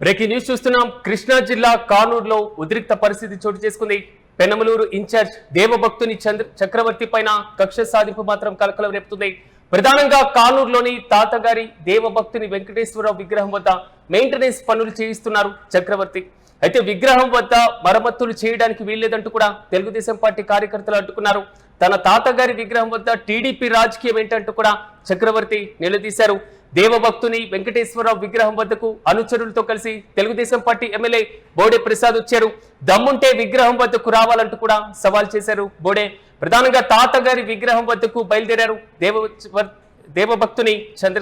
Breaking news చూస్తున్నాం. కృష్ణా జిల్లా కానూరులో ఉద్రిక్త పరిస్థితి చోటు చేసుకుంది. పెనమలూరు ఇన్ఛార్జ్ దేవభక్తుని చక్రవర్తి పైన కక్ష సాధింపు మాత్రం కలకలం రేపుతుంది. ప్రధానంగా కానూరులోని తాతగారి దేవభక్తుని వెంకటేశ్వరరావు విగ్రహం వద్ద మెయింటెనెన్స్ పనులు చేయిస్తున్నారు చక్రవర్తి. అయితే విగ్రహం వద్ద మరమ్మతులు చేయడానికి వీల్లేదంటూ కూడా తెలుగుదేశం పార్టీ కార్యకర్తలు అడ్డుకున్నారు. తన తాతగారి విగ్రహం వద్ద టీడీపీ రాజకీయం ఏంటంటూ కూడా చక్రవర్తి నిలదీశారు. దేవభక్తుని వెంకటేశ్వరరావు విగ్రహం వద్దకు అనుచరులతో కలిసి తెలుగుదేశం పార్టీ ఎమ్మెల్యే బోడే ప్రసాద్ వచ్చారు. దమ్ముంటే విగ్రహం వద్దకు రావాలంటూ కూడా సవాల్ చేశారు బోడే. ప్రధానంగా తాతగారి విగ్రహం వద్దకు బయలుదేరారు దేవభక్తుని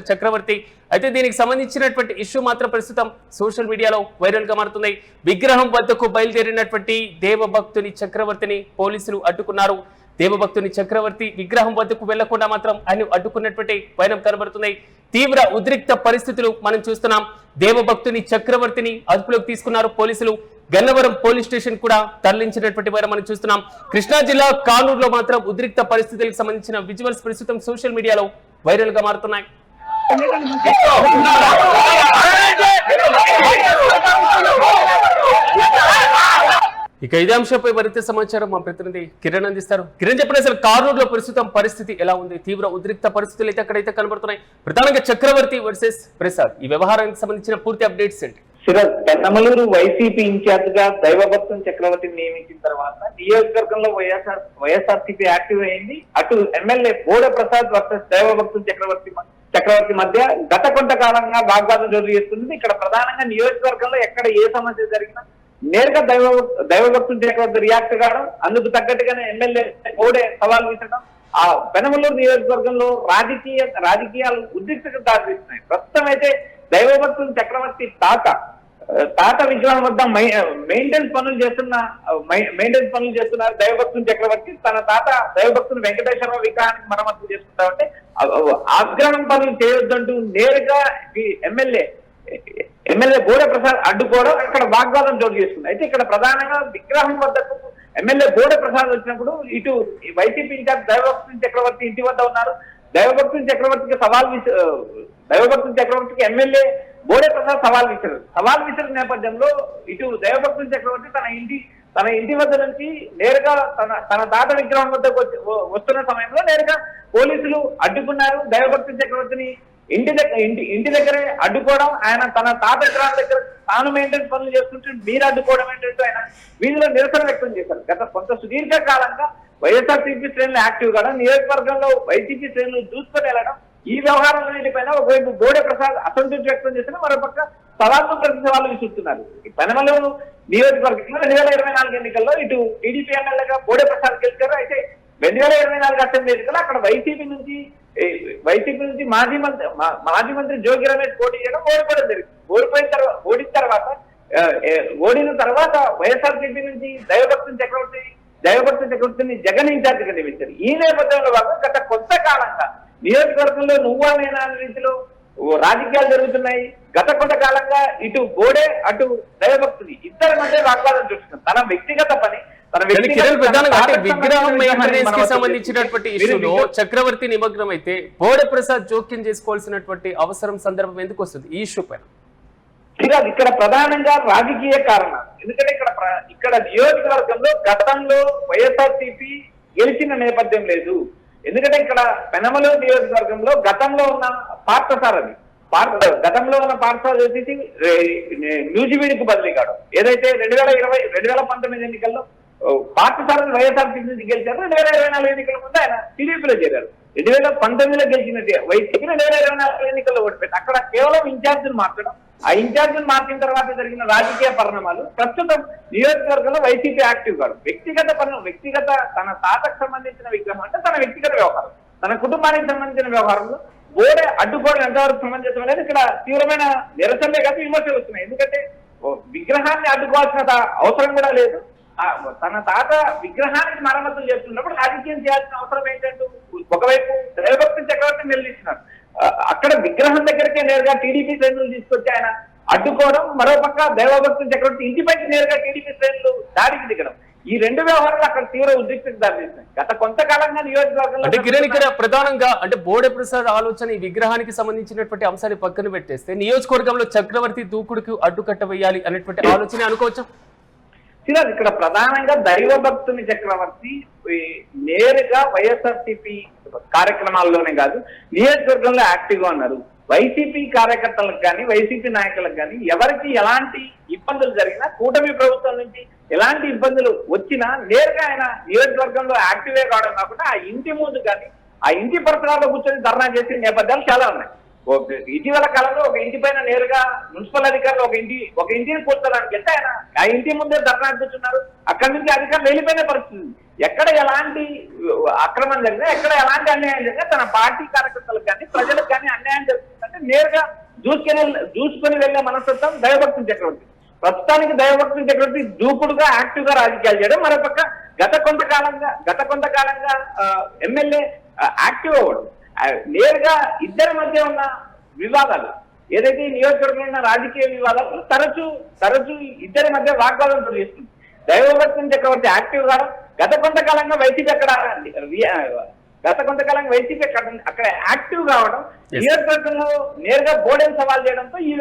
చక్రవర్తి. అయితే దీనికి సంబంధించినటువంటి ఇష్యూ మాత్రం ప్రస్తుతం సోషల్ మీడియాలో వైరల్ గా మారుతుంది. విగ్రహం వద్దకు బయలుదేరినటువంటి దేవభక్తుని చక్రవర్తిని పోలీసులు అడ్డుకున్నారు. దేవభక్తుని చక్రవర్తి విగ్రహం వద్దకు వెళ్లకుండా మాత్రం ఆయన అడ్డుకున్నటువంటి వైనం కనబడుతుంది. తీవ్ర ఉద్రిక్త పరిస్థితులు మనం చూస్తున్నాం. దేవభక్తుని చక్రవర్తిని అదుపులోకి తీసుకున్నారు పోలీసులు. గన్నవరం పోలీస్ స్టేషన్ కూడా తరలించినటువంటి వైరం మనం చూస్తున్నాం. కృష్ణా జిల్లా కానూరులో మాత్రం ఉద్రిక్త పరిస్థితులకు సంబంధించిన విజువల్స్ ప్రస్తుతం సోషల్ మీడియాలో వైరల్ గా మారుతున్నాయి. ఇక ఇదే అంశంపై మరింత సమాచారం మా ప్రతినిధి కిరణ్ అందిస్తారు. కిరణ్, చెప్పండి, అసలు కానూరులో ప్రస్తుతం పరిస్థితి ఎలా ఉంది? తీవ్ర ఉద్రిక్త పరిస్థితులు అయితే అక్కడైతే కనబడుతున్నాయి. ప్రధానంగా చక్రవర్తి వర్సెస్ ప్రసాద్, ఈ వ్యవహారానికి సంబంధించిన పూర్తి అప్డేట్స్ ఏంటి? పెన్నమలూరు వైసీపీ ఇన్ఛార్జ్ గా దైవభక్తుని చక్రవర్తిని నియమించిన తర్వాత నియోజకవర్గంలో వైఎస్ఆర్సీపీ యాక్టివ్ అయింది. అటు ఎమ్మెల్యే బోడ ప్రసాద్ వర్సెస్ దైవభక్తుని చక్రవర్తి మధ్య గత కొంతకాలంగా వాగ్వాదం జోరు చేస్తుంది. ఇక్కడ ప్రధానంగా నియోజకవర్గంలో ఎక్కడ ఏ సమస్య జరిగినా నేరుగా దైవభక్తుని చక్రవర్తి రియాక్ట్ కావడం, అందుకు తగ్గట్టుగానే ఎమ్మెల్యే బోడే సవాల్ విసరడం ఆ పెనమలూరు నియోజకవర్గంలో రాజకీయాలు ఉద్రిక్తకు దారితీస్తున్నాయి. ప్రస్తుతం అయితే దైవభక్తుని చక్రవర్తి తాత విగ్రహం వద్ద మెయింటెనెన్స్ పనులు చేస్తున్నారు దైవభక్తుని చక్రవర్తి. తన తాత దైవభక్తుని వెంకటేశ్వరరావు విగ్రహానికి మరమ్మతులు చేసుకుంటామంటే ఆగ్రహం పనులు చేయొద్దంటూ నేరుగా ఎమ్మెల్యే బోడే ప్రసాద్ అడ్డుకోవడం, అక్కడ వాగ్వాదం చోటు చేసుకుంది. అయితే ఇక్కడ ప్రధానంగా విగ్రహం వద్దకు ఎమ్మెల్యే బోడే ప్రసాద్ వచ్చినప్పుడు ఇటు వైసీపీ ఇన్ఛార్జ్ దైవభక్తుని చక్రవర్తి ఇంటి వద్ద ఉన్నారు. దైవభక్తుని చక్రవర్తికి ఎమ్మెల్యే బోడే ప్రసాద్ సవాల్ విసిరిన నేపథ్యంలో ఇటు దైవభక్తుని చక్రవర్తి తన ఇంటి వద్ద నుంచి నేరుగా తన తాత విగ్రహం వద్దకు వస్తున్న సమయంలో నేరుగా పోలీసులు అడ్డుకున్నారు. దైవభక్తుని చక్రవర్తిని ఇంటి దగ్గరే అడ్డుకోవడం, ఆయన తన తాత విగ్రహం దగ్గర తాను మెయింటెనెన్స్ పనులు చేస్తుంటే మీరు అడ్డుకోవడం ఏంటంటే ఆయన వీధిలో నిరసన వ్యక్తం చేశారు. గత కొంత సుదీర్ఘ కాలంగా వైఎస్ఆర్సీపీ శ్రేణులు యాక్టివ్ కావడం, నియోజకవర్గంలో వైసీపీ శ్రేణులు దూసుకొని వెళ్ళడం, ఈ వ్యవహారాలన్నిటిపైన ఒకవైపు బోడే ప్రసాద్ అసంతృప్తి వ్యక్తం చేసిన మరోపక్క సవాళ్ళు ప్రతి సవాళ్ళు విసురుతున్నారు. పెనమలూరు నియోజకవర్గంలో 2024 ఎన్నికల్లో ఇటు టీడీపీ ఎమ్మెల్యేగా బోడే ప్రసాద్ గెలిచారు. అయితే 2024 అసెంబ్లీ ఎన్నికల్లో అక్కడ వైసీపీ నుంచి మాజీ మంత్రి జోగి రమేష్ పోటీ చేయడం, ఓడిపోవడం జరిగింది. ఓడిన తర్వాత వైఎస్ఆర్సీపీ నుంచి దైవభక్తుని చక్రవర్తిని జగన్ ఇన్ఛార్జిగా నియమించారు. ఈ నేపథ్యంలో గత కొంతకాలంగా నియోజకవర్గంలో నువ్వా నేనా అనే రీతిలో రాజకీయాలు జరుగుతున్నాయి. గత కొంతకాలంగా ఇటు బోడే అటు దైవభక్తుని ఇద్దరి మధ్య వాగ్వాదం చూస్తున్నారు. తన వ్యక్తిగత పని విగ్రహం మెయింటెనెన్స్ కి సంబంధించినటువంటి ఇష్యూలో చక్రవర్తి నిమగ్నం అయితే బోడే ప్రసాద్ జోక్యం చేసుకోవాల్సినటువంటి అవసరం సందర్భం ఎందుకు వస్తుంది ఈ ఇష్యూ పైన? ఇక్కడ ప్రధానంగా రాజకీయ కారణాలు. ఎందుకంటే ఇక్కడ నియోజకవర్గంలో గతంలో వైఎస్ఆర్సీపీ గెలిచిన నేపథ్యం లేదు. ఎందుకంటే ఇక్కడ పెనమలూరు నియోజకవర్గంలో గతంలో ఉన్న పార్థసారథి వచ్చేసి న్యూజివీడికి బదిలీ కావడం, ఏదైతే 2019 ఎన్నికల్లో పార్థసారథి వైఎస్ఆర్సీపీ నుంచి గెలిచారు. 2024 ఎన్నికల ముందు ఆయన టీడీపీలో చేరారు. 2019లో గెలిచిన వైసీపీ 2024 ఎన్నికల్లో ఓడిపోయింది. అక్కడ కేవలం ఇన్ఛార్జిని మార్చడం, ఆ ఇన్ఛార్జిని మార్చిన తర్వాత జరిగిన రాజకీయ పరిణామాలు ప్రస్తుతం నియోజకవర్గంలో వైసీపీ యాక్టివ్ కాదు. వ్యక్తిగత తన తాతకు సంబంధించిన విగ్రహం అంటే తన వ్యక్తిగత వ్యవహారం, తన కుటుంబానికి సంబంధించిన వ్యవహారంలో బోడే అడ్డుకోవడం ఎంతవరకు సమంజసం అనేది ఇక్కడ తీవ్రమైన నిరసనలే కాదు విమర్శలు వస్తున్నాయి. ఎందుకంటే విగ్రహాన్ని అడ్డుకోవాల్సిన అవసరం కూడా లేదు. తన తాత విగ్రహానికి మరమ్మతులు చేస్తున్నప్పుడు రాజకీయం చేయాల్సిన అవసరం ఏంటంటూ ఒకవైపు దైవభక్తుని చక్రవర్తిని నిలదీస్తున్నారు. అక్కడ విగ్రహం దగ్గరికే నేరుగా టీడీపీ శ్రేణులు తీసుకొచ్చి ఆయన అడ్డుకోవడం, మరోపక్క దైవభక్తుని చక్రవర్తి ఇంటిపైకి నేరుగా టీడీపీ శ్రేణులు దాడికి దిగడం, ఈ రెండు వ్యవహారాలు అక్కడ తీవ్ర ఉద్రిక్తకు దారితీస్తాయి. గత కొంతకాలంగా నియోజకవర్గంలో అంటే కిరణ్ ఇక్కడ ప్రధానంగా అంటే బోడే ప్రసాద్ ఆలోచన ఈ విగ్రహానికి సంబంధించినటువంటి అంశాన్ని పక్కన పెట్టేస్తే నియోజకవర్గంలో చక్రవర్తి దూకుడుకు అడ్డుకట్ట వేయాలి అనేటువంటి ఆలోచన అనుకోవచ్చు. సిరాజ్, ఇక్కడ ప్రధానంగా దైవ భక్తుని చక్రవర్తి నేరుగా వైఎస్ఆర్సీపీ కార్యక్రమాల్లోనే కాదు నియోజకవర్గంలో యాక్టివ్ గా ఉన్నారు. వైసీపీ కార్యకర్తలకు కానీ వైసీపీ నాయకులకు కానీ ఎవరికి ఎలాంటి ఇబ్బందులు జరిగినా కూటమి ప్రభుత్వం నుంచి ఎలాంటి ఇబ్బందులు వచ్చినా నేరుగా ఆయన నియోజకవర్గంలో యాక్టివే కావడం కాకుండా ఆ ఇంటి ముందు కానీ ఆ ఇంటి పరిసరాల్లో కూర్చొని ధర్నా చేసే నేపథ్యాలు చాలా ఉన్నాయి. ఇటీవల కాలంలో ఒక ఇంటి పైన నేరుగా మున్సిపల్ అధికారులు ఒక ఇంటిని కూర్చోడానికి వెళ్తే ఆయన ఆ ఇంటి ముందే ధర్నా కూర్చున్నారు. అక్కడి నుంచి అధికారులు వెళ్ళిపోయిన పరిస్థితి. ఎక్కడ ఎలాంటి అక్రమం జరిగినా ఎక్కడ ఎలాంటి అన్యాయం జరిగినా తన పార్టీ కార్యకర్తలకు కానీ ప్రజలకు కానీ అన్యాయం జరుగుతుందంటే నేరుగా చూసుకొని వెళ్లే మనస్తత్వం దైవభక్తుని చక్రవర్తి. ప్రస్తుతానికి దైవభక్తుని చక్రవర్తి దూకుడుగా యాక్టివ్ గా రాజకీయాలు చేయడం, మరోపక్క గత కొంతకాలంగా ఎమ్మెల్యే యాక్టివ్ అవ్వడం, నేరుగా ఇద్దరి మధ్య ఉన్న వివాదాలు ఏదైతే నియోజకవర్గంలో ఉన్న రాజకీయ వివాదాలు తరచూ ఇద్దరి మధ్య వాగ్వాదం చేస్తుంది. దైవభక్తుని చక్రవర్తి యాక్టివ్ కావడం, గత కొంతకాలంగా వైసీపీ అక్కడ యాక్టివ్ కావడం, నియోజకవర్గంలో నేరుగా బోర్డెన్ సవాల్ చేయడంతో ఈ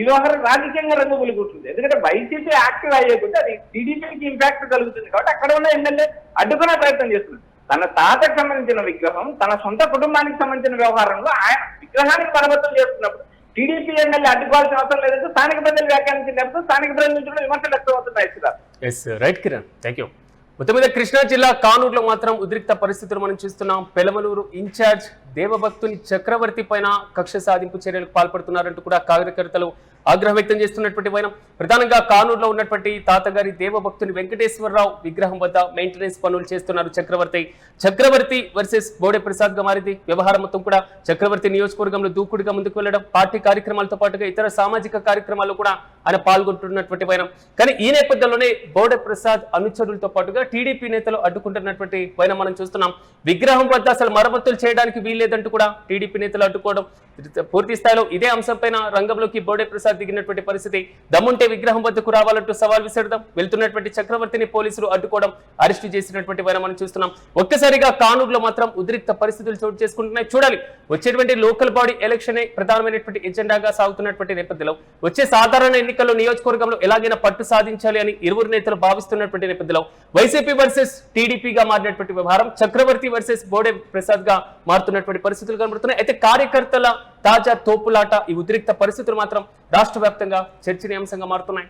వ్యవహారం రాజకీయంగా రంగు పులుకుంటుంది. ఎందుకంటే వైసీపీ యాక్టివ్ అయ్యేకుంటే అది టీడీపీకి ఇంపాక్ట్ కలుగుతుంది కాబట్టి అక్కడ ఉన్న ఎమ్మెల్యే అడ్డుకునే ప్రయత్నం చేస్తుంది. తన తాతకు సంబంధించిన విగ్రహం తన సొంత కుటుంబానికి సంబంధించిన వ్యవహారంలో ఆయన విగ్రహానికి మరమ్మతులు చేస్తున్నప్పుడు టీడీపీ ఎమ్మెల్యే అడ్డుకోవాల్సిన అవసరం లేదంటే స్థానిక ప్రజలు వ్యాఖ్యానించినప్పుడు స్థానిక ప్రజల నుంచి కూడా విమర్శలు వ్యక్తమవుతున్నాయి. Right Kiran, thank you. మొత్తం మీద కృష్ణా జిల్లా కానూరులో మాత్రం ఉద్రిక్త పరిస్థితులు మనం చూస్తున్నాం. పెలమలూరు ఇన్ఛార్జ్ దేవభక్తుని చక్రవర్తి పైన కక్ష సాధింపు చర్యలకు పాల్పడుతున్నారంటూ కూడా కార్యకర్తలు ఆగ్రహం వ్యక్తం చేస్తున్నటువంటి వైనం. ప్రధానంగా కానూరులో ఉన్నటువంటి తాతగారి దేవభక్తుని వెంకటేశ్వరరావు విగ్రహం వద్ద మెయింటెనెన్స్ పనులు చేస్తున్నారు చక్రవర్తి వర్సెస్ బోడే ప్రసాద్ గా మారింది వ్యవహారం మొత్తం కూడా. చక్రవర్తి నియోజకవర్గంలో దూకుడుగా ముందుకు వెళ్లడం, పార్టీ కార్యక్రమాలతో పాటుగా ఇతర సామాజిక కార్యక్రమాల్లో కూడా ఆయన పాల్గొంటున్నటువంటి వైనం. కానీ ఈ నేపథ్యంలోనే బోడే ప్రసాద్ అనుచరులతో పాటుగా టీడీపీ నేతలు అడ్డుకుంటున్నటువంటి వైనం మనం చూస్తున్నాం. విగ్రహం వద్ద అసలు మరమ్మతులు చేయడానికి వీల్లేదంటూ కూడా టీడీపీ నేతలు అడ్డుకోవడం, పూర్తి స్థాయిలో ఇదే అంశంపైన రంగంలోకి బోడే ప్రసాద్ దిగినటువంటి పరిస్థితి. దమ్ముంటే విగ్రహం వద్దకు రావాలంటూ సవాల్ విసరడం, వెళ్తున్నటువంటి చక్రవర్తిని పోలీసులు అడ్డుకోవడం, అరెస్టు చేసినటువంటి వైనం మనం చూస్తున్నాం. ఒక్కసారిగా కానూరులో మాత్రం ఉద్రిక్త పరిస్థితులు చోటు చేసుకుంటున్నాయి. చూడాలి, వచ్చేటువంటి లోకల్ బాడీ ఎలక్షనే ప్రధానమైనటువంటి ఎజెండాగా సాగుతున్నటువంటి నేపథ్యంలో వచ్చే సాధారణ ఎన్నికల్లో నియోజకవర్గంలో ఎలాగైనా పట్టు సాధించాలి అని ఇరువురు నేతలు భావిస్తున్నటువంటి నేపథ్యంలో వైసీపీ వర్సెస్ టీడీపీగా మారినటువంటి వ్యవహారం చక్రవర్తి వర్సెస్ బోడే ప్రసాద్ గా మారుతున్నటువంటి పరిస్థితులు కనబడుతున్నాయి. అయితే కార్యకర్తల తాజా తోపులాట, ఈ ఉద్రిక్త పరిస్థితులు మాత్రం రాష్ట్ర వ్యాప్తంగా చర్చనీయాంశంగా మారుతున్నాయి.